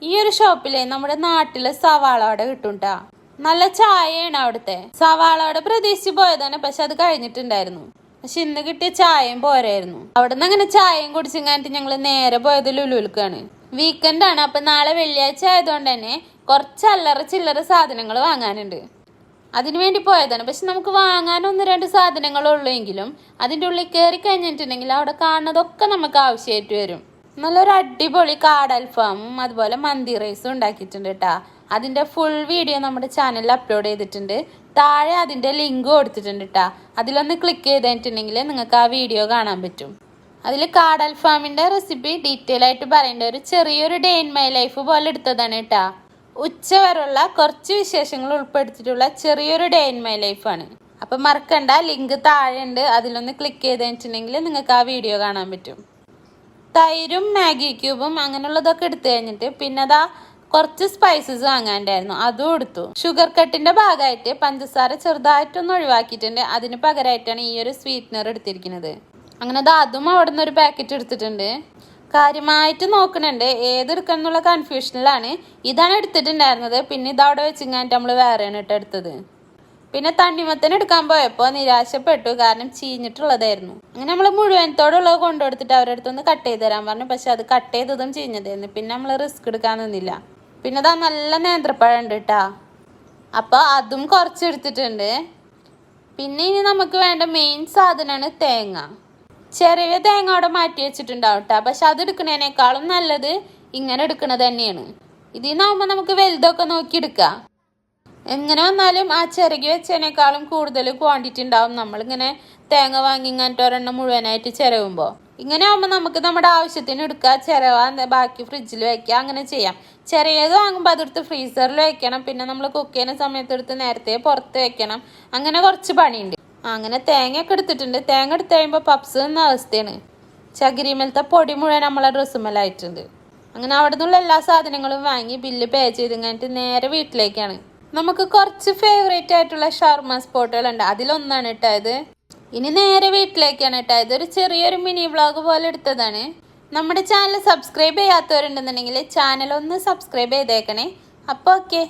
ഈ ഒരു ഷോപ്പിലെ നമ്മുടെ നാട്ടിലെ സവാള വട കിട്ടും ട്ടാ. നല്ല ചായയാണ് അവിടുത്തെ. സവാള വട പ്രതീക്ഷിച്ച് പോയതാണ്, പക്ഷെ അത് കഴിഞ്ഞിട്ടുണ്ടായിരുന്നു. പക്ഷെ ഇന്ന് കിട്ടിയ ചായയും പോരായിരുന്നു. അവിടെ നിന്ന് അങ്ങനെ ചായയും കുടിച്ചിങ്ങാനിട്ട് ഞങ്ങൾ നേരെ പോയത് ലുലുവിൽക്കാണ്. വീക്കെൻഡ് ആണ്. അപ്പൊ നാളെ വെള്ളിയാഴ്ച ആയതുകൊണ്ട് തന്നെ കുറച്ച് അല്ലറ ചില്ലറ സാധനങ്ങൾ വാങ്ങാനുണ്ട്. അതിനു വേണ്ടി പോയതാണ്. പക്ഷെ നമുക്ക് വാങ്ങാൻ 1-2 സാധനങ്ങളുള്ളൂ എങ്കിലും അതിൻ്റെ ഉള്ളിൽ കയറി കഴിഞ്ഞിട്ടുണ്ടെങ്കിൽ അവിടെ കാണുന്നതൊക്കെ നമുക്ക് ആവശ്യമായിട്ട് വരും. നല്ലൊരു അടിപൊളി കാടൽഫാമും അതുപോലെ മന്തി റൈസും ഉണ്ടാക്കിയിട്ടുണ്ട് കേട്ടാ. അതിൻ്റെ ഫുൾ വീഡിയോ നമ്മുടെ ചാനലിൽ അപ്ലോഡ് ചെയ്തിട്ടുണ്ട്. താഴെ അതിൻ്റെ ലിങ്ക് കൊടുത്തിട്ടുണ്ട് കേട്ടാ. അതിലൊന്ന് ക്ലിക്ക് ചെയ്തിട്ടുണ്ടെങ്കിൽ നിങ്ങൾക്ക് ആ വീഡിയോ കാണാൻ പറ്റും. അതിൽ കാടൽഫാമിൻ്റെ റെസിപ്പി ഡീറ്റെയിൽ ആയിട്ട് പറയേണ്ട ഒരു ചെറിയൊരു ഡേ ഇൻ മൈ ലൈഫ് പോലെ എടുത്തതാണ് കേട്ടാ. ഉച്ച വരെയുള്ള കുറച്ച് വിശേഷങ്ങൾ ഉൾപ്പെടുത്തിയിട്ടുള്ള ചെറിയൊരു ഡേ ഇൻ മൈ ലൈഫാണ്. അപ്പം മറക്കണ്ട, ലിങ്ക് താഴെ ഉണ്ട്. അതിലൊന്ന് ക്ലിക്ക് ചെയ്തിട്ടുണ്ടെങ്കിൽ നിങ്ങൾക്ക് ആ വീഡിയോ കാണാൻ പറ്റും. തൈരും മാഗി ക്യൂബും അങ്ങനെയുള്ളതൊക്കെ എടുത്തു കഴിഞ്ഞിട്ട് പിന്നെ അതാ കുറച്ച് സ്പൈസസ് വാങ്ങാണ്ടായിരുന്നു, അതും എടുത്തു. ഷുഗർ കട്ടിന്റെ ഭാഗമായിട്ട് പഞ്ചസാര ചെറുതായിട്ടൊന്ന് ഒഴിവാക്കിയിട്ടുണ്ട്. അതിന് പകരമായിട്ടാണ് ഈ ഒരു സ്വീറ്റ്നർ എടുത്തിരിക്കുന്നത്. അങ്ങനെ അതും അവിടെ നിന്ന് ഒരു പാക്കറ്റ് എടുത്തിട്ടുണ്ട്. കാര്യമായിട്ട് നോക്കണുണ്ട്, ഏതെടുക്കണം എന്നുള്ള കൺഫ്യൂഷനിലാണ്. ഇതാണ് എടുത്തിട്ടുണ്ടായിരുന്നത്. പിന്നെ ഇതവിടെ വെച്ചിങ്ങാണ്ട് നമ്മൾ വേറെയാണ് എടുത്തത്. പിന്നെ തണ്ണിമത്തൻ എടുക്കാൻ പോയപ്പോൾ നിരാശപ്പെട്ടു, കാരണം ചീഞ്ഞിട്ടുള്ളതായിരുന്നു. അങ്ങനെ നമ്മൾ മുഴുവനത്തോടുള്ളത് കൊണ്ടുകൊടുത്തിട്ട് അവരുടെ അടുത്തൊന്ന് കട്ട് ചെയ്ത് തരാൻ പറഞ്ഞു. പക്ഷെ അത് കട്ട് ചെയ്തതും ചീഞ്ഞതായിരുന്നു. പിന്നെ നമ്മൾ റിസ്ക് എടുക്കാൻ നിന്നില്ല. പിന്നെ അതാ നല്ല നേന്ത്രപ്പഴം ഉണ്ട് കേട്ടാ. അപ്പോൾ അതും കുറച്ചെടുത്തിട്ടുണ്ട്. പിന്നെ ഇനി നമുക്ക് വേണ്ട മെയിൻ സാധനമാണ് തേങ്ങ. ചെറിയ തേങ്ങ അവിടെ മാറ്റി വെച്ചിട്ടുണ്ടാവും കേട്ടോ. പക്ഷെ അത് എടുക്കുന്നതിനേക്കാളും നല്ലത് ഇങ്ങനെ എടുക്കുന്നത് തന്നെയാണ്. ഇതിൽ നിന്നാകുമ്പോൾ നമുക്ക് വലുതൊക്കെ നോക്കി എടുക്കാം. എങ്ങനെ വന്നാലും ആ ചിരകി വെച്ചതിനേക്കാളും കൂടുതൽ ക്വാണ്ടിറ്റി ഉണ്ടാവും. നമ്മളിങ്ങനെ തേങ്ങ വാങ്ങി ഇങ്ങനത്തെ ഒരെണ്ണം മുഴുവനായിട്ട് ചിരവുമ്പോൾ. ഇങ്ങനെ ആകുമ്പോൾ നമുക്ക് നമ്മുടെ ആവശ്യത്തിന് എടുക്കുക, ചിരവാൻ ബാക്കി ഫ്രിഡ്ജിൽ വയ്ക്കുക, അങ്ങനെ ചെയ്യാം. ചെറിയത് വാങ്ങുമ്പോൾ അതെടുത്ത് ഫ്രീസറിൽ വെക്കണം. പിന്നെ നമ്മൾ കുക്ക് ചെയ്യുന്ന സമയത്തെടുത്ത് നേരത്തെ പുറത്ത് വെക്കണം. അങ്ങനെ കുറച്ച് പണിയുണ്ട്. അങ്ങനെ തേങ്ങയൊക്കെ എടുത്തിട്ടുണ്ട്. തേങ്ങ എടുത്ത് കഴിയുമ്പോൾ പപ്സ് എന്ന അവസ്ഥയാണ്. ചകിരിമേലത്തെ പൊടി മുഴുവൻ നമ്മളെ ഡ്രസ്സുമേലായിട്ടുണ്ട്. അങ്ങനെ അവിടെ നിന്നുള്ള എല്ലാ സാധനങ്ങളും വാങ്ങി ബില്ല് പേ ചെയ്ത് കഴിഞ്ഞിട്ട് നേരെ വീട്ടിലേക്കാണ്. നമുക്ക് കുറച്ച് ഫേവറേറ്റ് ആയിട്ടുള്ള ഷവർമ സ്പോട്ടുകളുണ്ട്, അതിലൊന്നാണ് കേട്ടോ ഇത്. ഇനി നേരെ വീട്ടിലേക്കാണ് കേട്ടോ. ഇതൊരു ചെറിയൊരു മിനി വ്ളോഗ് പോലെ എടുത്തതാണ്. നമ്മുടെ ചാനൽ സബ്സ്ക്രൈബ് ചെയ്യാത്തവരുണ്ടെന്നുണ്ടെങ്കിൽ ചാനൽ ഒന്ന് സബ്സ്ക്രൈബ് ചെയ്തേക്കണേ. അപ്പോൾ ഓക്കെ.